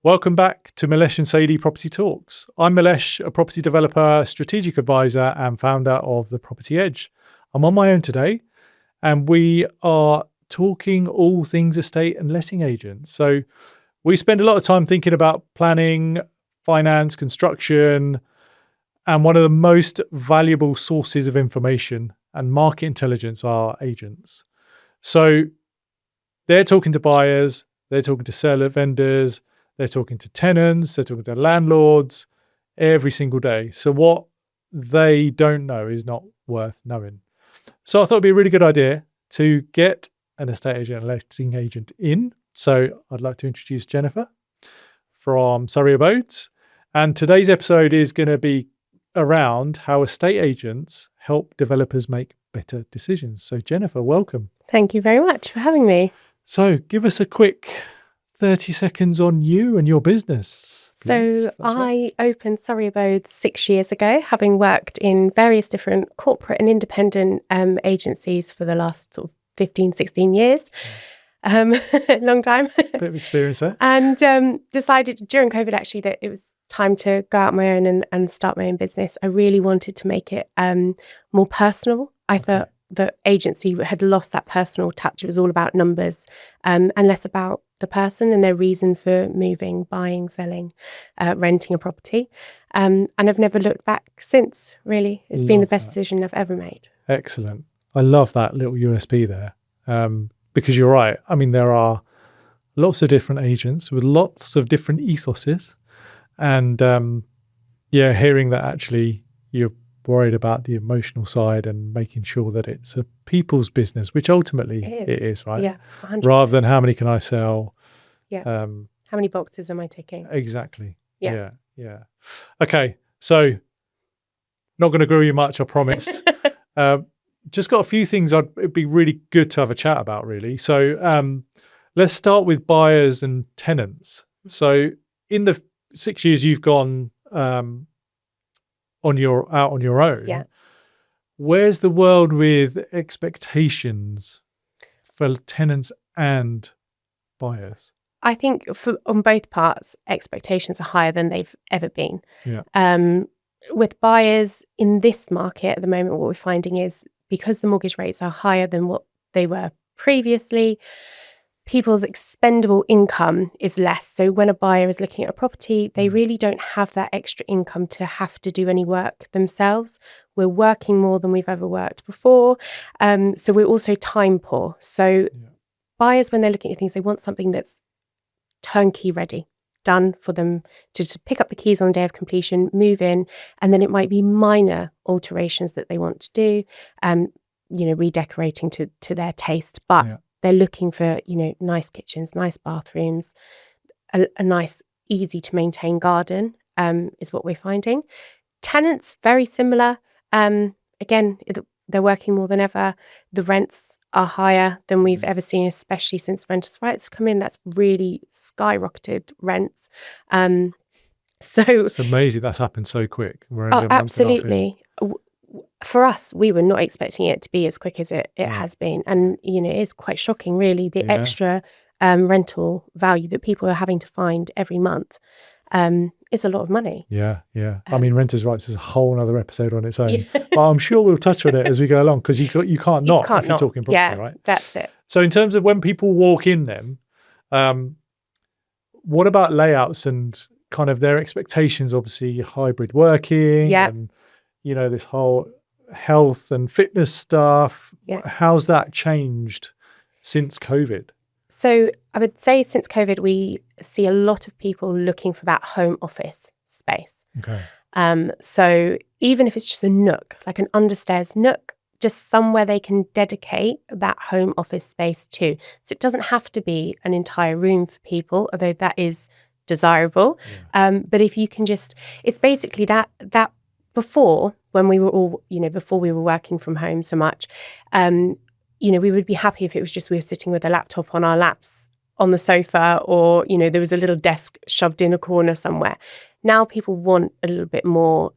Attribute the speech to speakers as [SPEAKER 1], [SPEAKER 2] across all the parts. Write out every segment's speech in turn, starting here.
[SPEAKER 1] Welcome back to Milesh and Sadie Property Talks. I'm Milesh, a property developer, strategic advisor, and founder of The Property Edge. I'm on my own today, and we are talking all things estate and letting agents. So we spend a lot of time thinking about planning, finance, construction, and one of the most valuable sources of information and market intelligence are agents. So they're talking to buyers, they're talking to seller vendors, they're talking to tenants, they're talking to landlords every single day. So what they don't know is not worth knowing. So I thought it'd be a really good idea to get an estate agent and letting agent in. So I'd like to introduce Jennifer from Surrey Abodes. And today's episode is going to be around how estate agents help developers make better decisions. So Jennifer, welcome.
[SPEAKER 2] Thank you very much for having me.
[SPEAKER 1] So give us a quick 30 seconds on you and your business.
[SPEAKER 2] So I opened Surrey Abodes 6 years ago, having worked in various different corporate and independent agencies for the last sort of 15, 16 years. Long time.
[SPEAKER 1] Bit of experience there.
[SPEAKER 2] And decided during COVID actually that it was time to go out on my own and start my own business. I really wanted to make it more personal. I thought the agency had lost that personal touch. It was all about numbers and less about the person and their reason for moving, buying, selling, renting a property. And I've never looked back since, really. It's been the best decision I've ever made.
[SPEAKER 1] Excellent. I love that little USP there because you're right. I mean, there are lots of different agents with lots of different ethoses. And hearing that actually you're worried about the emotional side and making sure that it's a people's business, which ultimately it is, right?
[SPEAKER 2] Yeah, 100%.
[SPEAKER 1] Rather than how many can I sell?
[SPEAKER 2] Yeah. How many boxes am I ticking?
[SPEAKER 1] Exactly.
[SPEAKER 2] Yeah.
[SPEAKER 1] Okay, so not going to grill you much, I promise. Just got a few things it'd be really good to have a chat about, really. So let's start with buyers and tenants. So in the 6 years you've gone out on your own, where's the world with expectations for tenants and buyers?
[SPEAKER 2] I think on both parts, expectations are higher than they've ever been.
[SPEAKER 1] Yeah.
[SPEAKER 2] With buyers in this market at the moment, what we're finding is because the mortgage rates are higher than what they were previously, people's expendable income is less. So when a buyer is looking at a property, they really don't have that extra income to have to do any work themselves. We're working more than we've ever worked before. So we're also time poor. So buyers, when they're looking at things, they want something that's turnkey ready, done for them to just pick up the keys on the day of completion, move in, and then it might be minor alterations that they want to do, redecorating to their taste. But they're looking for, nice kitchens, nice bathrooms, a nice, easy to maintain garden is what we're finding. Tenants, very similar. Again, they're working more than ever. The rents are higher than we've ever seen, especially since renters' rights come in. That's really skyrocketed rents. So
[SPEAKER 1] it's amazing that's happened so quick. We're only a month
[SPEAKER 2] absolutely. For us, we were not expecting it to be as quick as it has been. And, it is quite shocking, really, the extra rental value that people are having to find every month is a lot of money.
[SPEAKER 1] Yeah. I mean, renters' rights is a whole other episode on its own. But I'm sure we'll touch on it as we go along because you can't not if you're talking property, right?
[SPEAKER 2] That's it.
[SPEAKER 1] So in terms of when people walk in then, what about layouts and kind of their expectations, obviously hybrid working and, this whole health and fitness stuff. Yes. How's that changed since COVID?
[SPEAKER 2] So I would say since COVID, we see a lot of people looking for that home office space.
[SPEAKER 1] Okay.
[SPEAKER 2] So even if it's just a nook, like an understairs nook, just somewhere they can dedicate that home office space to. So it doesn't have to be an entire room for people, although that is desirable. Yeah. But if you can it's basically that before, when we were all, before we were working from home so much, we would be happy if it was just we were sitting with a laptop on our laps on the sofa or, there was a little desk shoved in a corner somewhere. Now people want a little bit more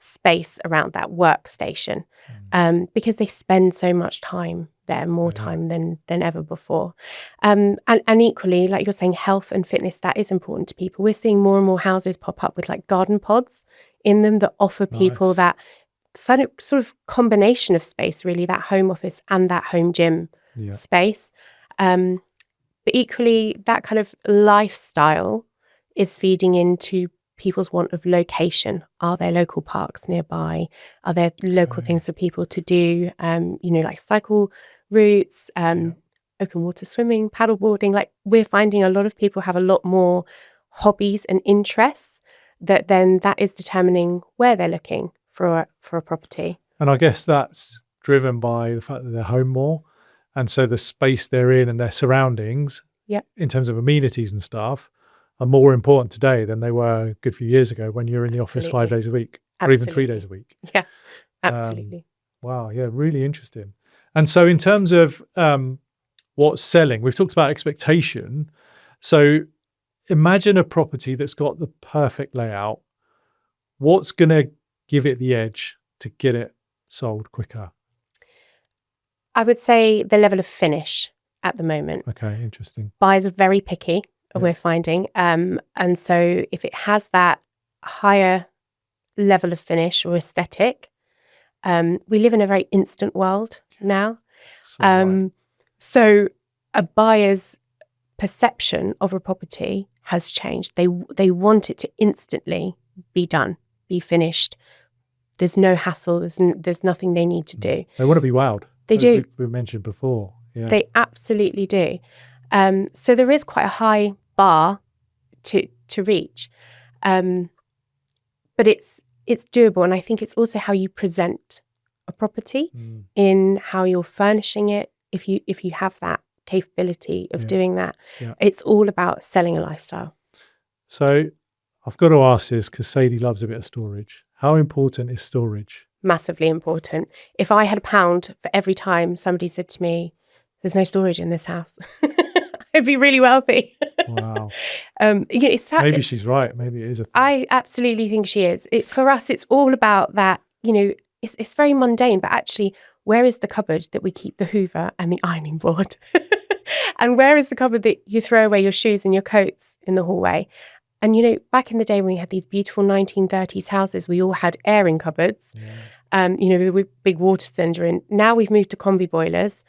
[SPEAKER 2] space around that workstation, because they spend so much time there, more time than ever before. And equally, like you're saying, health and fitness, that is important to people. We're seeing more and more houses pop up with like garden pods in them that offer people that sort of combination of space, really, that home office and that home gym space. But equally, that kind of lifestyle is feeding into people's want of location. Are there local parks nearby? Are there local things for people to do? Like cycle routes, open water swimming, paddleboarding. Like, we're finding a lot of people have a lot more hobbies and interests that is determining where they're looking for a property.
[SPEAKER 1] And I guess that's driven by the fact that they're home more. And so the space they're in and their surroundings, in terms of amenities and stuff, are more important today than they were a good few years ago when you're in the office 5 days a week or even 3 days a week.
[SPEAKER 2] Yeah, absolutely.
[SPEAKER 1] Wow. Yeah, really interesting. And so in terms of what's selling, we've talked about expectation. So imagine a property that's got the perfect layout. What's going to give it the edge to get it sold quicker?
[SPEAKER 2] I would say the level of finish at the moment.
[SPEAKER 1] Okay, interesting.
[SPEAKER 2] Buyers are very picky, we're finding. And so if it has that higher level of finish or aesthetic, we live in a very instant world now. So a buyer's perception of a property has changed. They want it to instantly be done, be finished. There's no hassle. There's nothing they need to do.
[SPEAKER 1] They want to be wowed.
[SPEAKER 2] They do.
[SPEAKER 1] We mentioned before. Yeah.
[SPEAKER 2] They absolutely do. So there is quite a high bar to reach, but it's doable. And I think it's also how you present a property, in how you're furnishing it. If you have that capability of doing that, it's all about selling a lifestyle.
[SPEAKER 1] So I've got to ask this because Sadie loves a bit of storage. How important is storage?
[SPEAKER 2] Massively important. If I had £1 for every time somebody said to me, "There's no storage in this house," I'd be really wealthy.
[SPEAKER 1] Wow.
[SPEAKER 2] It's that,
[SPEAKER 1] maybe she's right. Maybe it is a thing.
[SPEAKER 2] I absolutely think she is. For us, it's all about that. It's very mundane, but actually, where is the cupboard that we keep the Hoover and the ironing board? And where is the cupboard that you throw away your shoes and your coats in the hallway? And, back in the day when we had these beautiful 1930s houses, we all had airing cupboards, with a big water cylinder in. Now we've moved to combi boilers.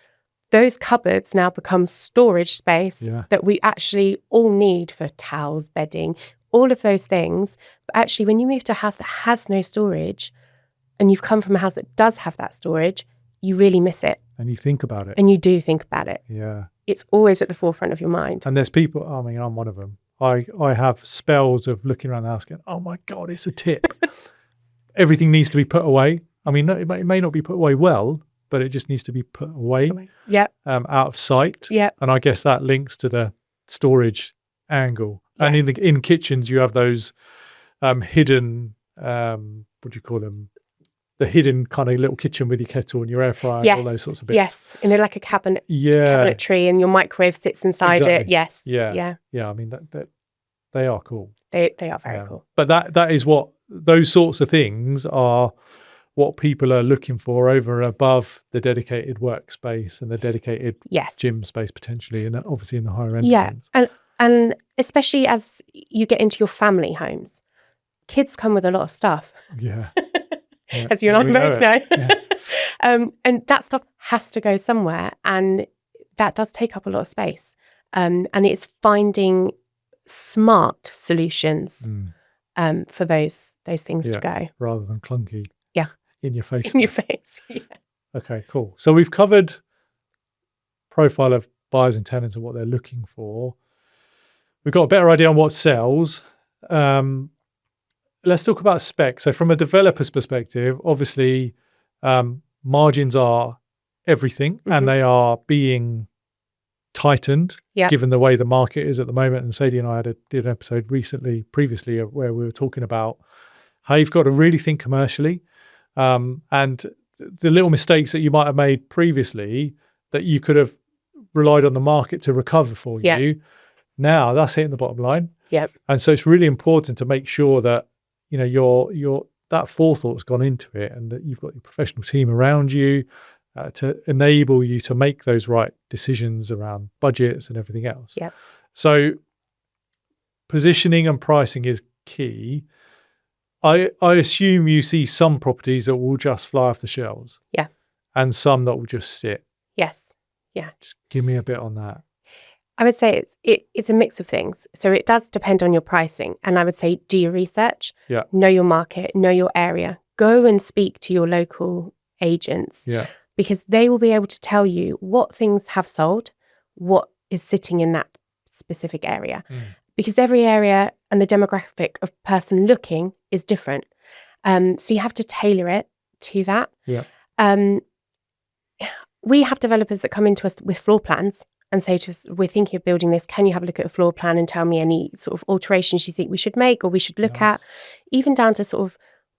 [SPEAKER 2] Those cupboards now become storage space that we actually all need for towels, bedding, all of those things. But actually, when you move to a house that has no storage and you've come from a house that does have that storage, you really miss it.
[SPEAKER 1] And you think about it.
[SPEAKER 2] And you do think about it.
[SPEAKER 1] Yeah.
[SPEAKER 2] It's always at the forefront of your mind.
[SPEAKER 1] And there's people, I'm one of them. I have spells of looking around the house going, oh my God, it's a tip. Everything needs to be put away. I mean, it may not be put away well, but it just needs to be put away. Out of sight. And I guess that links to the storage angle. Yes. And in kitchens, you have those hidden, what do you call them? The hidden kind of little kitchen with your kettle and your air fryer and all those sorts of bits.
[SPEAKER 2] Yes, like a cabinet, cabinetry, and your microwave sits inside it. Yes.
[SPEAKER 1] Yeah. I mean, that they are cool.
[SPEAKER 2] They are very cool.
[SPEAKER 1] But that is what those sorts of things are. What people are looking for over and above the dedicated workspace and the dedicated gym space potentially, and obviously in the higher end.
[SPEAKER 2] Yeah, and especially as you get into your family homes, kids come with a lot of stuff.
[SPEAKER 1] Yeah.
[SPEAKER 2] As you and I both know. Yeah. And that stuff has to go somewhere, and that does take up a lot of space. And it's finding smart solutions for those things to go.
[SPEAKER 1] Rather than clunky.
[SPEAKER 2] Yeah.
[SPEAKER 1] In your face.
[SPEAKER 2] In your face, yeah. Okay,
[SPEAKER 1] cool. So we've covered profile of buyers and tenants and what they're looking for. We've got a better idea on what sells. Let's talk about spec. So from a developer's perspective, obviously margins are everything and they are being tightened given the way the market is at the moment. And Sadie and I did an episode previously where we were talking about how you've got to really think commercially and the little mistakes that you might have made previously that you could have relied on the market to recover for you. Now that's hitting the bottom line.
[SPEAKER 2] Yep.
[SPEAKER 1] And so it's really important to make sure that you're that forethought's gone into it, and that you've got your professional team around you to enable you to make those right decisions around budgets and everything else.
[SPEAKER 2] Yeah.
[SPEAKER 1] So positioning and pricing is key. I assume you see some properties that will just fly off the shelves.
[SPEAKER 2] Yeah.
[SPEAKER 1] And some that will just sit.
[SPEAKER 2] Yes. Yeah.
[SPEAKER 1] Just give me a bit on that.
[SPEAKER 2] I would say it's a mix of things. So it does depend on your pricing. And I would say do your research,
[SPEAKER 1] Yeah.
[SPEAKER 2] know your market, know your area. Go and speak to your local agents.
[SPEAKER 1] Yeah.
[SPEAKER 2] Because they will be able to tell you what things have sold, what is sitting in that specific area. Because every area and the demographic of person looking is different. So you have to tailor it to that.
[SPEAKER 1] Yeah.
[SPEAKER 2] We have developers that come into us with floor plans and say to us, we're thinking of building this. Can you have a look at a floor plan and tell me any sort of alterations you think we should make or we should look at? Even down to sort of,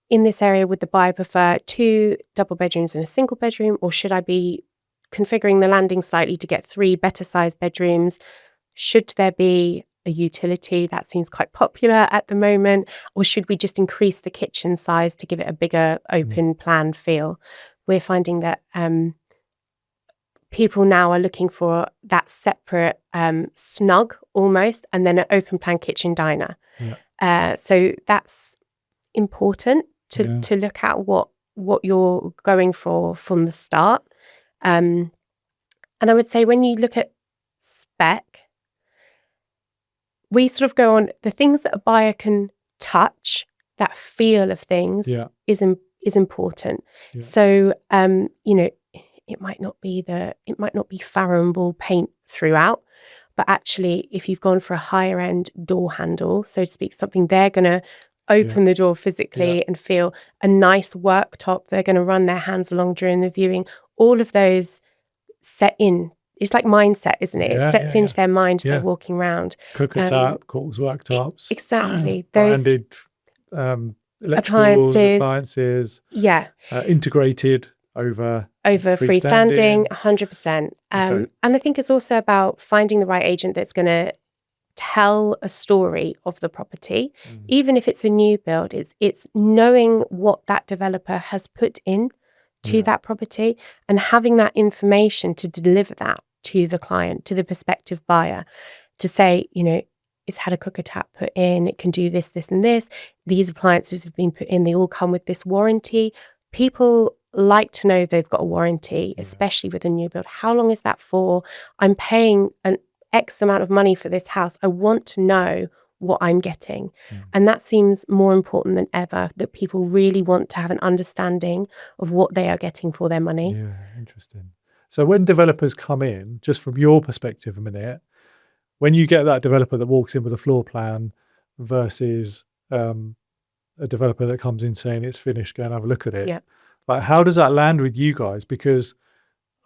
[SPEAKER 2] in this area, would the buyer prefer 2 double bedrooms and a single bedroom? Or should I be configuring the landing slightly to get 3 better sized bedrooms? Should there be a utility? That seems quite popular at the moment. Or should we just increase the kitchen size to give it a bigger open plan feel? We're finding that people now are looking for that separate snug almost, and then an open plan kitchen diner.
[SPEAKER 1] Yeah.
[SPEAKER 2] So that's important to look at what you're going for from the start. And I would say when you look at spec, we sort of go on the things that a buyer can touch, that feel of things is important.
[SPEAKER 1] Yeah.
[SPEAKER 2] So, it might not be Farrow and Ball paint throughout, but actually if you've gone for a higher end door handle, so to speak, something they're going to open the door physically and feel, a nice worktop they're going to run their hands along during the viewing, all of those set in. It's like mindset, isn't it? It sets into their mind as they're walking around.
[SPEAKER 1] Cooker tap, quarters worktops.
[SPEAKER 2] Exactly. Those
[SPEAKER 1] branded electricals, appliances.
[SPEAKER 2] Yeah.
[SPEAKER 1] Integrated over
[SPEAKER 2] freestanding, 100%. And I think it's also about finding the right agent that's going to tell a story of the property. Even if it's a new build, it's knowing what that developer has put in to that property and having that information to deliver that to the client, to the prospective buyer, to say, it's had a cooker tap put in, it can do this, this, and this. These appliances have been put in, they all come with this warranty. People like to know they've got a warranty, especially with a new build. How long is that for? I'm paying an X amount of money for this house. I want to know what I'm getting. And that seems more important than ever, that people really want to have an understanding of what they are getting for their money.
[SPEAKER 1] Yeah, interesting. So when developers come in, just from your perspective a minute, when you get that developer that walks in with a floor plan versus a developer that comes in saying it's finished, go and have a look at it. Like, how does that land with you guys? Because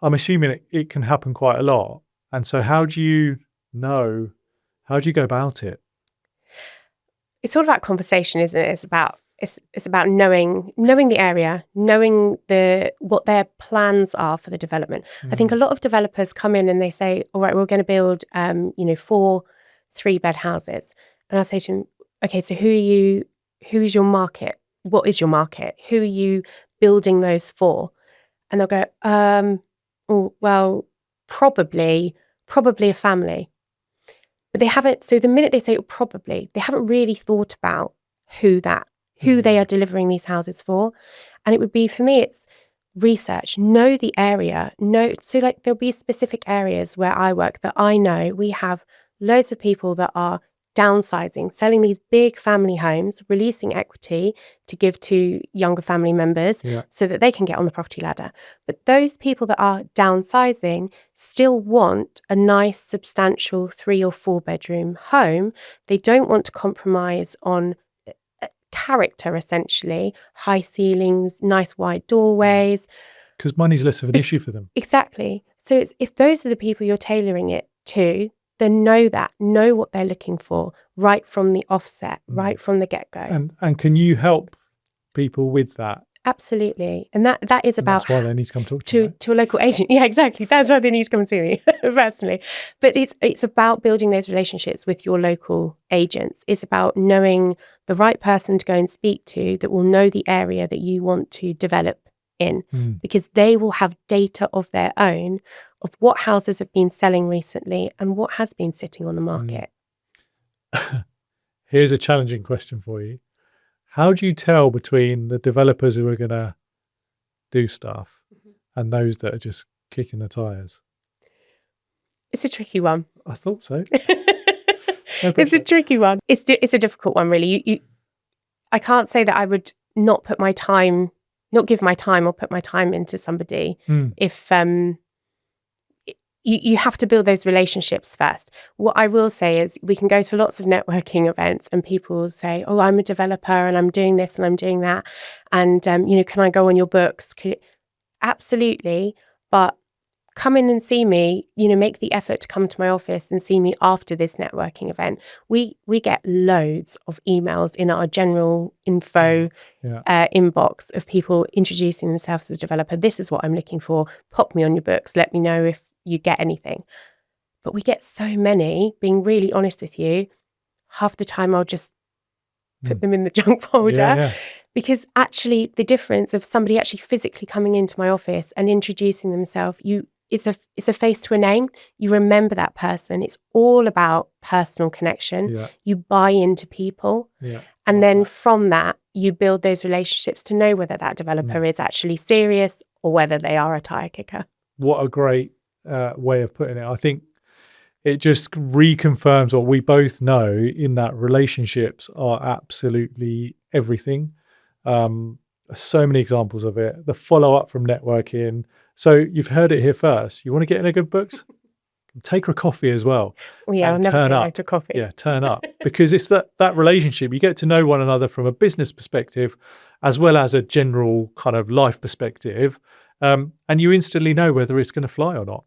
[SPEAKER 1] I'm assuming it can happen quite a lot. And so how do you go about it?
[SPEAKER 2] It's all about conversation, isn't it? It's about knowing the area, knowing what their plans are for the development. I think a lot of developers come in and they say, all right, we're going to build 4 3-bed houses. And I say to them, okay, so who is your market? What is your market? Who are you building those for? And they'll go, probably a family. But they haven't, so the minute they say probably, they haven't really thought about who they are delivering these houses for. And it would be, for me, it's research, know the area, so like there'll be specific areas where I work that I know we have loads of people that are downsizing, selling these big family homes, releasing equity to give to younger family members so that they can get on the property ladder. But those people that are downsizing still want a nice, substantial 3 or 4 bedroom home. They don't want to compromise on character, essentially, high ceilings, nice wide doorways.
[SPEAKER 1] Because money's less of an issue for them.
[SPEAKER 2] Exactly. So if those are the people you're tailoring it to, then know what they're looking for right from the offset, right from the get-go.
[SPEAKER 1] And can you help people with that?
[SPEAKER 2] Absolutely. And that is
[SPEAKER 1] And
[SPEAKER 2] about
[SPEAKER 1] that's why they need to come talk to you.
[SPEAKER 2] to a local agent. Yeah, exactly. That's why they need to come and see me personally. But it's about building those relationships with your local agents. It's about knowing the right person to go and speak to that will know the area that you want to develop in, because they will have data of their own of what houses have been selling recently and what has been sitting on the market.
[SPEAKER 1] Here's a challenging question for you. How do you tell between the developers who are going to do stuff and those that are just kicking the tires?
[SPEAKER 2] It's a tricky one.
[SPEAKER 1] I thought so.
[SPEAKER 2] It's a tricky one. It's a difficult one, really. I can't say that I would not give my time or put my time into somebody if you have to build those relationships first. What I will say is we can go to lots of networking events and people will say, oh, I'm a developer and I'm doing this and I'm doing that. And, can I go on your books? Absolutely. But come in and see me, make the effort to come to my office and see me after this networking event. We get loads of emails in our general info inbox of people introducing themselves as a developer. This is what I'm looking for. Pop me on your books. Let me know if you get anything. But we get so many, being really honest with you, half the time I'll just put them in the junk folder. Because actually the difference of somebody actually physically coming into my office and introducing themselves, it's a face to a name. You remember that person. It's all about personal connection. You buy into people. And then from that, you build those relationships to know whether that developer is actually serious or whether they are a tire kicker.
[SPEAKER 1] What a great way of putting it. I think it just reconfirms what we both know, in that relationships are absolutely everything. So many examples of it. The follow-up from networking. So you've heard it here first. You want to get in a good books? Take her a coffee as well.
[SPEAKER 2] Well, yeah, I'll never say no to coffee.
[SPEAKER 1] Yeah, turn up. Because it's that relationship. You get to know one another from a business perspective as well as a general kind of life perspective. And you instantly know whether it's going to fly or not.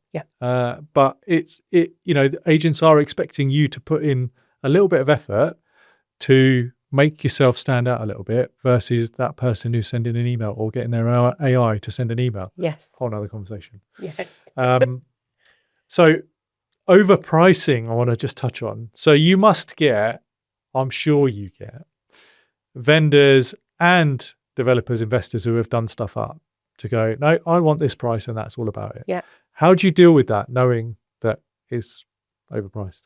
[SPEAKER 1] But the agents are expecting you to put in a little bit of effort to make yourself stand out a little bit versus that person who's sending an email or getting their AI to send an email.
[SPEAKER 2] Yes.
[SPEAKER 1] Whole nother conversation.
[SPEAKER 2] Yes.
[SPEAKER 1] So overpricing, I want to just touch on. So you must get, I'm sure you get, vendors and developers, investors who have done stuff up to go, no, I want this price and that's all about it.
[SPEAKER 2] Yeah.
[SPEAKER 1] How do you deal with that, knowing that it's overpriced?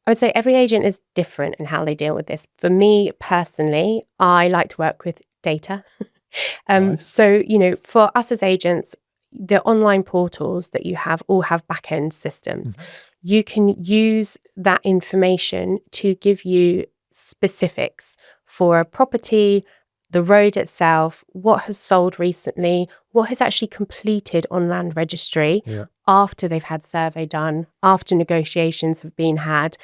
[SPEAKER 2] I would say every agent is different in how they deal with this. For me personally, I like to work with data.
[SPEAKER 1] Nice.
[SPEAKER 2] So, for us as agents, the online portals that you have all have back-end systems. You can use that information to give you specifics for a property, the road itself, what has sold recently, what has actually completed on land registry after they've had survey done, after negotiations have been had.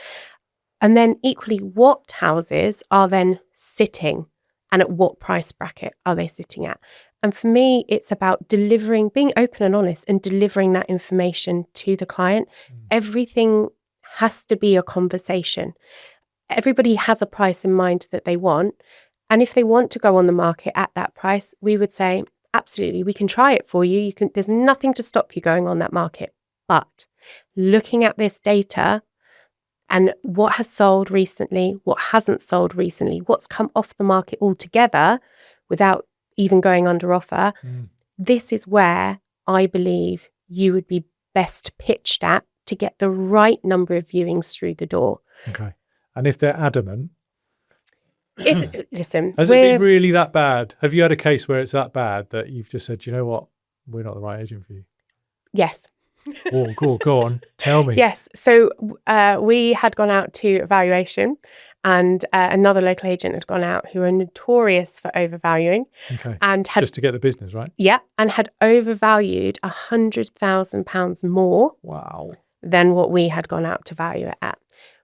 [SPEAKER 2] And then equally, what houses are then sitting and at what price bracket are they sitting at? And for me, it's about delivering, being open and honest and delivering that information to the client. Everything has to be a conversation. Everybody has a price in mind that they want. And if they want to go on the market at that price, we would say, absolutely, we can try it for you. There's nothing to stop you going on that market. But looking at this data and what has sold recently, what hasn't sold recently, what's come off the market altogether without even going under offer, this is where I believe you would be best pitched at to get the right number of viewings through the door.
[SPEAKER 1] Okay. And if they're adamant,
[SPEAKER 2] listen,
[SPEAKER 1] has it been really that bad? Have you had a case where it's that bad that you've just said, you know what, we're not the right agent for you?
[SPEAKER 2] Yes.
[SPEAKER 1] Go on, tell me.
[SPEAKER 2] Yes. So we had gone out to evaluation, and another local agent had gone out who are notorious for overvaluing.
[SPEAKER 1] Okay.
[SPEAKER 2] And had,
[SPEAKER 1] just to get the business, right?
[SPEAKER 2] Yeah, and had overvalued £100,000 more.
[SPEAKER 1] Wow.
[SPEAKER 2] Than what we had gone out to value it at.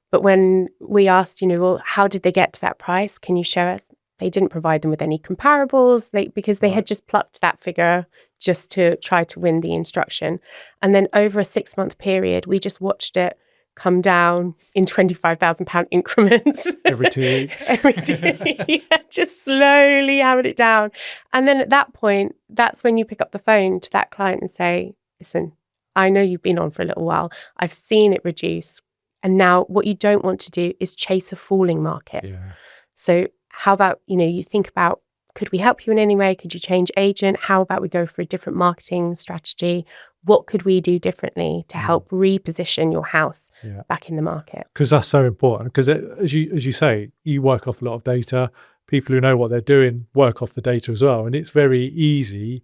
[SPEAKER 2] But when we asked, well, how did they get to that price? Can you show us? They didn't provide them with any comparables because they had just plucked that figure just to try to win the instruction. And then over a 6-month period, we just watched it come down in £25,000 increments
[SPEAKER 1] every 2 weeks.
[SPEAKER 2] every day. Yeah, just slowly having it down. And then at that point, that's when you pick up the phone to that client and say, listen, I know you've been on for a little while. I've seen it reduce. And now what you don't want to do is chase a falling market.
[SPEAKER 1] Yeah.
[SPEAKER 2] So how about, you think about, could we help you in any way? Could you change agent? How about we go for a different marketing strategy? What could we do differently to help reposition your house back in the market?
[SPEAKER 1] Because that's so important. Because as you say, you work off a lot of data. People who know what they're doing work off the data as well. And it's very easy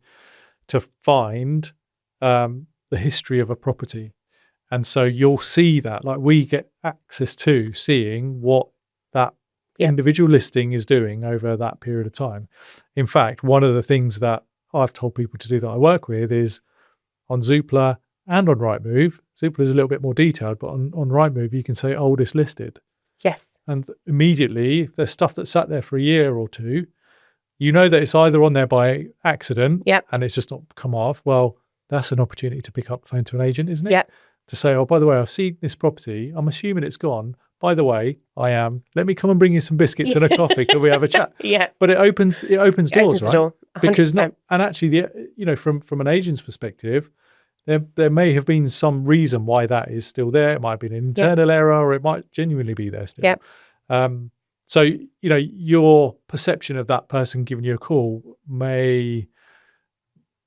[SPEAKER 1] to find the history of a property. And so you'll see that, like we get access to seeing what that individual listing is doing over that period of time. In fact, one of the things that I've told people to do that I work with is on Zoopla and on Rightmove. Zoopla is a little bit more detailed, but on Rightmove, you can say oldest listed.
[SPEAKER 2] Yes.
[SPEAKER 1] And immediately, if there's stuff that sat there for a year or two, you know that it's either on there by accident and it's just not come off. Well, that's an opportunity to pick up the phone to an agent, isn't it?
[SPEAKER 2] Yeah.
[SPEAKER 1] To say, oh, by the way, I've seen this property. I'm assuming it's gone. By the way, I am. Let me come and bring you some biscuits and a coffee. Can we have a chat?
[SPEAKER 2] Yeah.
[SPEAKER 1] But it opens doors, right?
[SPEAKER 2] Door,
[SPEAKER 1] because and actually, from an agent's perspective, there may have been some reason why that is still there. It might have been an internal error, or it might genuinely be there still.
[SPEAKER 2] Yeah.
[SPEAKER 1] So your perception of that person giving you a call may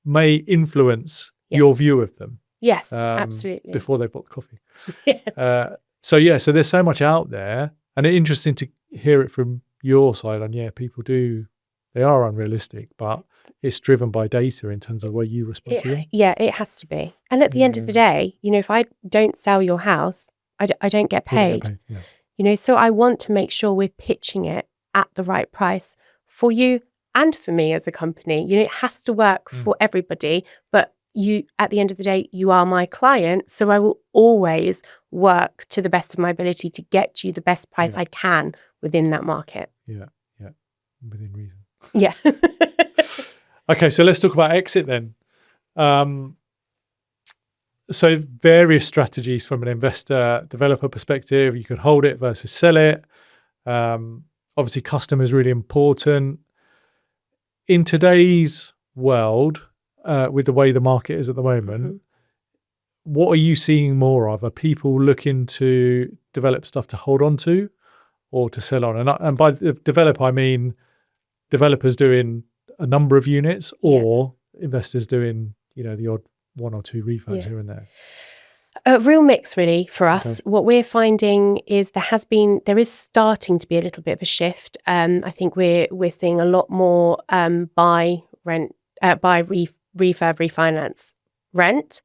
[SPEAKER 1] influence your view of them.
[SPEAKER 2] Yes, absolutely.
[SPEAKER 1] Before they bought the coffee.
[SPEAKER 2] Yes.
[SPEAKER 1] So there's so much out there, and it's interesting to hear it from your side. And people they are unrealistic, but it's driven by data in terms of where you respond to them.
[SPEAKER 2] Yeah, it has to be. And at the end of the day, if I don't sell your house, I don't get paid. So I want to make sure we're pitching it at the right price for you and for me as a company. It has to work for everybody, but at the end of the day, you are my client, so I will always work to the best of my ability to get you the best price I can within that market.
[SPEAKER 1] Yeah, within reason.
[SPEAKER 2] Yeah.
[SPEAKER 1] Okay, so let's talk about exit then. So various strategies from an investor developer perspective. You could hold it versus sell it. Obviously, customer is really important. In today's world, with the way the market is at the moment, what are you seeing more of? Are people looking to develop stuff to hold on to or to sell on? And by develop, I mean developers doing a number of units or investors doing, the odd one or two refurbs here and there.
[SPEAKER 2] A real mix, really, for us. Okay. What we're finding is there is starting to be a little bit of a shift. I think we're seeing a lot more buy, refurb, refinance, rent,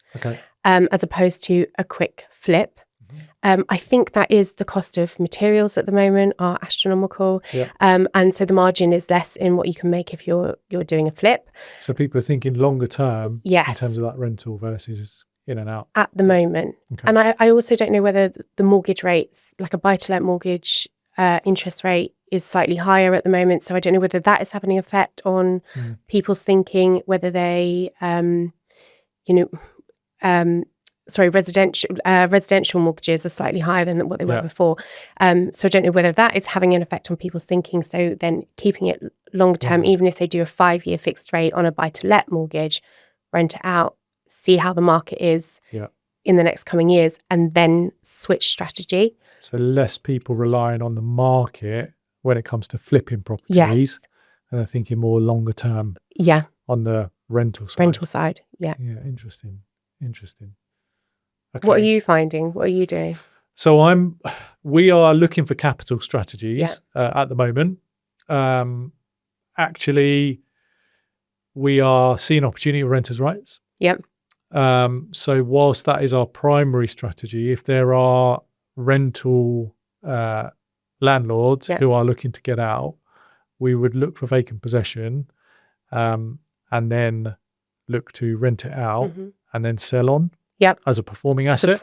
[SPEAKER 2] as opposed to a quick flip. I think that is the cost of materials at the moment are astronomical. And so the margin is less in what you can make if you're doing a flip.
[SPEAKER 1] So people are thinking longer term in terms of that rental versus in and out.
[SPEAKER 2] At the moment. And I also don't know whether the mortgage rates, like a buy-to-let mortgage interest rate, is slightly higher at the moment. So I don't know whether that is having an effect on people's thinking, whether they, residential mortgages are slightly higher than what they were before. So I don't know whether that is having an effect on people's thinking. So then keeping it longer term, even if they do a 5-year fixed rate on a buy-to-let mortgage, rent it out, see how the market is in the next coming years, and then switch strategy.
[SPEAKER 1] So less people relying on the market when it comes to flipping properties, and they're thinking more longer term. On the rental side. Yeah, interesting. Okay.
[SPEAKER 2] What are you finding? What are you doing?
[SPEAKER 1] So we are looking for capital strategies at the moment. Actually, we are seeing opportunity with renters' rights. So whilst that is our primary strategy, if there are rental landlords who are looking to get out, we would look for vacant possession and then look to rent it out and then sell on as a performing asset.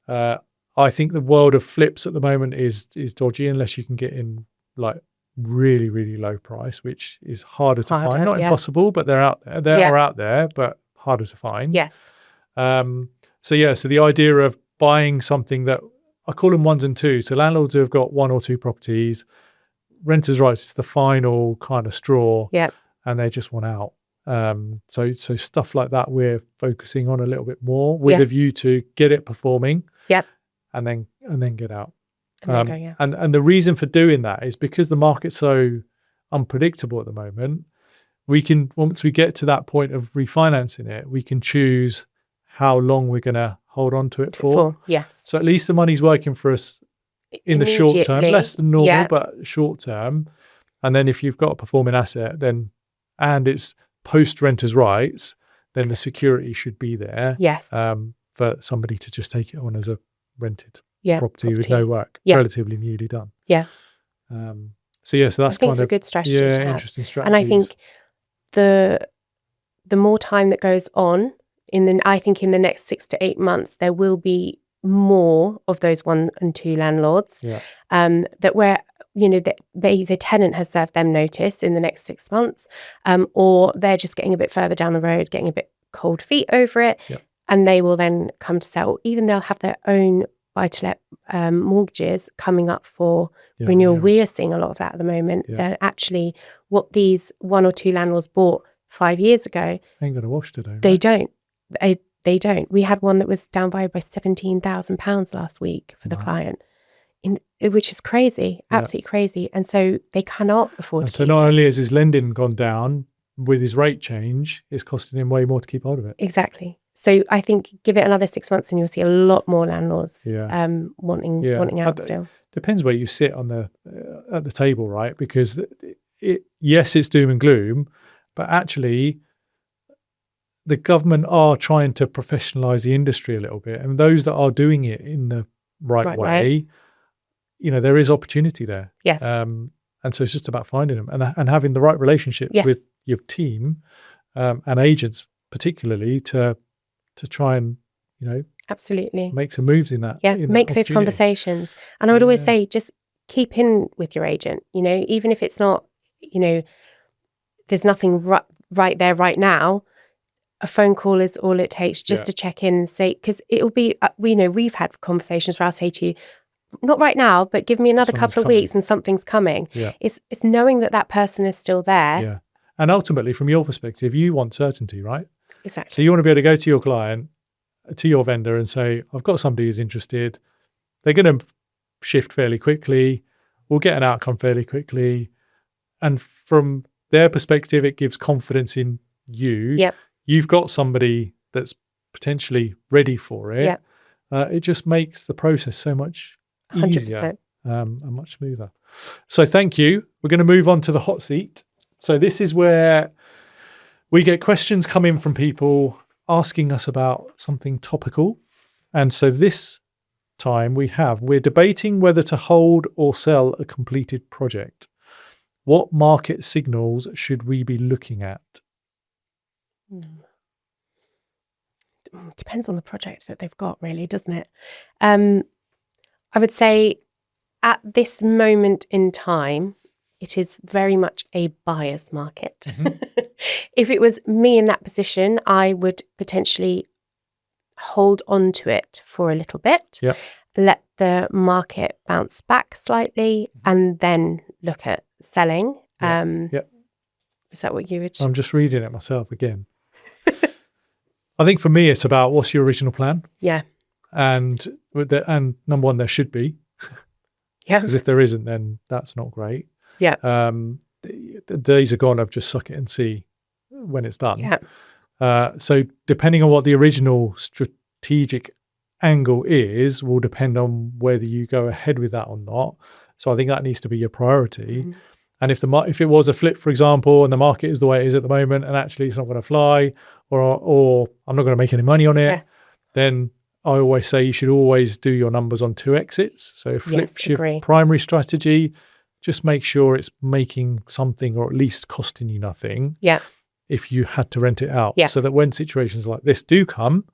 [SPEAKER 1] I think the world of flips at the moment is dodgy unless you can get in like really, really low price, which is harder to find. Not impossible, but they're out there. They are out there, but harder to find.
[SPEAKER 2] Yes.
[SPEAKER 1] So the idea of buying something that I call them ones and twos. So landlords who have got 1 or 2 properties, renters' rights is the final kind of straw, and they just want out. So stuff like that we're focusing on a little bit more with a view to get it performing, and then get out. And the reason for doing that is because the market's so unpredictable at the moment. We can, once we get to that point of refinancing it, we can choose how long we're going to hold on to it for.
[SPEAKER 2] Yes.
[SPEAKER 1] So at least the money's working for us in the short term, less than normal, but short term. And then if you've got a performing asset, then, and it's post renters' rights, then the security should be there.
[SPEAKER 2] Yes.
[SPEAKER 1] For somebody to just take it on as a rented property with no work, relatively newly done.
[SPEAKER 2] Yeah.
[SPEAKER 1] So that's
[SPEAKER 2] I think
[SPEAKER 1] kind
[SPEAKER 2] it's
[SPEAKER 1] of
[SPEAKER 2] a good strategy to have.
[SPEAKER 1] Interesting strategy.
[SPEAKER 2] And I think the more time that goes on, I think in the next 6 to 8 months, there will be more of those 1 and 2 landlords that where, the tenant has served them notice in the next 6 months, or they're just getting a bit further down the road, getting a bit cold feet over it, and they will then come to sell. Even they'll have their own buy-to-let mortgages coming up for renewal. We are seeing a lot of that at the moment. They're actually what these 1 or 2 landlords bought 5 years ago.
[SPEAKER 1] Ain't gonna wash today. Right?
[SPEAKER 2] They don't. They don't. We had one that was downvalued by £17,000 last week for the client, which is crazy, absolutely crazy. And so they cannot afford to.
[SPEAKER 1] So not only has his lending gone down with his rate change, it's costing him way more to keep hold of it.
[SPEAKER 2] Exactly. So I think give it another 6 months and you'll see a lot more landlords wanting out still. Depends
[SPEAKER 1] where you sit on at the table, right? Because yes, it's doom and gloom, but actually the government are trying to professionalize the industry a little bit, and those that are doing it in the right way, there is opportunity there.
[SPEAKER 2] Yes.
[SPEAKER 1] And so it's just about finding them and having the right relationships with your team and agents, particularly to try and
[SPEAKER 2] absolutely
[SPEAKER 1] make some moves in that.
[SPEAKER 2] Make those conversations. And I would always say just keep in with your agent. Even if it's not, there's nothing right there right now. A phone call is all it takes just to check in and say, because it'll be, we've had conversations where I'll say to you, not right now, but give me another couple of weeks and something's coming. It's knowing that person is still there.
[SPEAKER 1] Yeah. And ultimately, from your perspective, you want certainty, right?
[SPEAKER 2] Exactly.
[SPEAKER 1] So you want to be able to go to your client, to your vendor and say, I've got somebody who's interested. They're going to shift fairly quickly. We'll get an outcome fairly quickly. And from their perspective, it gives confidence in you.
[SPEAKER 2] Yep.
[SPEAKER 1] You've got somebody that's potentially ready for it.
[SPEAKER 2] Yep.
[SPEAKER 1] It just makes the process so much easier
[SPEAKER 2] 100%.
[SPEAKER 1] and much smoother. So thank you. We're going to move on to the hot seat. So this is where we get questions come in from people asking us about something topical. And so this time we're debating whether to hold or sell a completed project. What market signals should we be looking at?
[SPEAKER 2] Depends on the project that they've got, really, doesn't it? I would say at this moment in time, it is very much a buyer's market. Mm-hmm. If it was me in that position, I would potentially hold on to it for a little bit, let the market bounce back slightly, and then look at selling. Is that what you would?
[SPEAKER 1] I'm just reading it myself again. I think for me, it's about what's your original plan.
[SPEAKER 2] Yeah.
[SPEAKER 1] And number one, there should be.
[SPEAKER 2] Yeah.
[SPEAKER 1] Because if there isn't, then that's not great.
[SPEAKER 2] Yeah.
[SPEAKER 1] The days are gone of just suck it and see when it's done.
[SPEAKER 2] Yeah.
[SPEAKER 1] So depending on what the original strategic angle is, will depend on whether you go ahead with that or not. So I think that needs to be your priority. Mm-hmm. And if it was a flip, for example, and the market is the way it is at the moment, and actually it's not going to fly, or I'm not going to make any money on it, then I always say you should always do your numbers on 2 exits. So flip shift primary strategy, just make sure it's making something or at least costing you nothing.
[SPEAKER 2] Yeah.
[SPEAKER 1] If you had to rent it out.
[SPEAKER 2] Yeah.
[SPEAKER 1] So that when situations like this do come,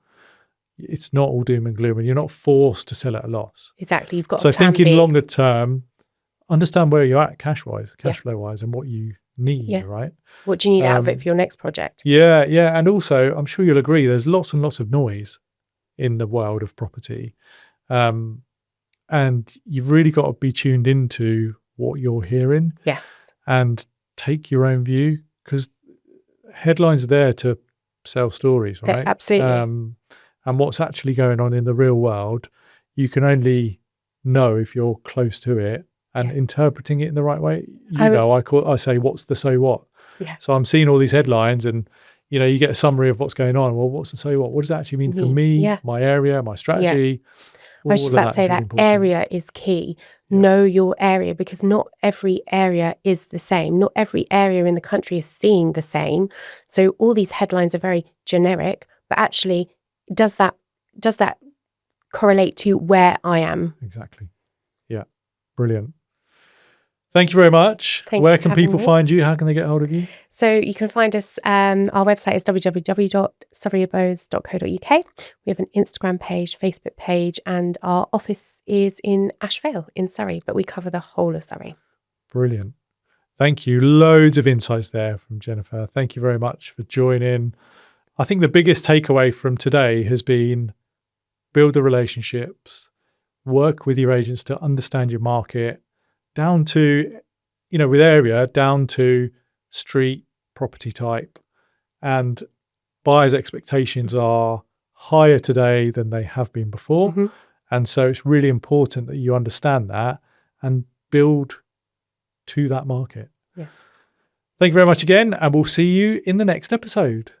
[SPEAKER 1] it's not all doom and gloom and you're not forced to sell at a loss.
[SPEAKER 2] Exactly. You've got
[SPEAKER 1] so thinking longer term, understand where you're at cash flow wise and what you need, right?
[SPEAKER 2] What do you need out of it for your next project?
[SPEAKER 1] Yeah. And also, I'm sure you'll agree, there's lots and lots of noise in the world of property. And you've really got to be tuned into what you're hearing.
[SPEAKER 2] Yes.
[SPEAKER 1] And take your own view, because headlines are there to sell stories, right?
[SPEAKER 2] Absolutely.
[SPEAKER 1] And what's actually going on in the real world, you can know if you're close to it and interpreting it in the right way. I say, what's the so what?
[SPEAKER 2] Yeah.
[SPEAKER 1] So I'm seeing all these headlines and, you get a summary of what's going on. Well, what's the so what? What does that actually mean for me, my area, my strategy?
[SPEAKER 2] I was just about to say that
[SPEAKER 1] really
[SPEAKER 2] area is key. Know your area, because not every area is the same. Not every area in the country is seeing the same. So all these headlines are very generic, but actually, does that correlate to where I am?
[SPEAKER 1] Exactly. Yeah. Brilliant. Thank you very much. Where can people find you? How can they get hold of you?
[SPEAKER 2] So you can find us, our website is www.surreyabodes.co.uk. We have an Instagram page, Facebook page, and our office is in Ash Vale in Surrey, but we cover the whole of Surrey.
[SPEAKER 1] Brilliant. Thank you. Loads of insights there from Jennifer. Thank you very much for joining. I think the biggest takeaway from today has been build the relationships, work with your agents to understand your market, down to, with area, down to street, property type. And buyers' expectations are higher today than they have been before.
[SPEAKER 2] Mm-hmm.
[SPEAKER 1] And so it's really important that you understand that and build to that market.
[SPEAKER 2] Yeah.
[SPEAKER 1] Thank you very much again, and we'll see you in the next episode.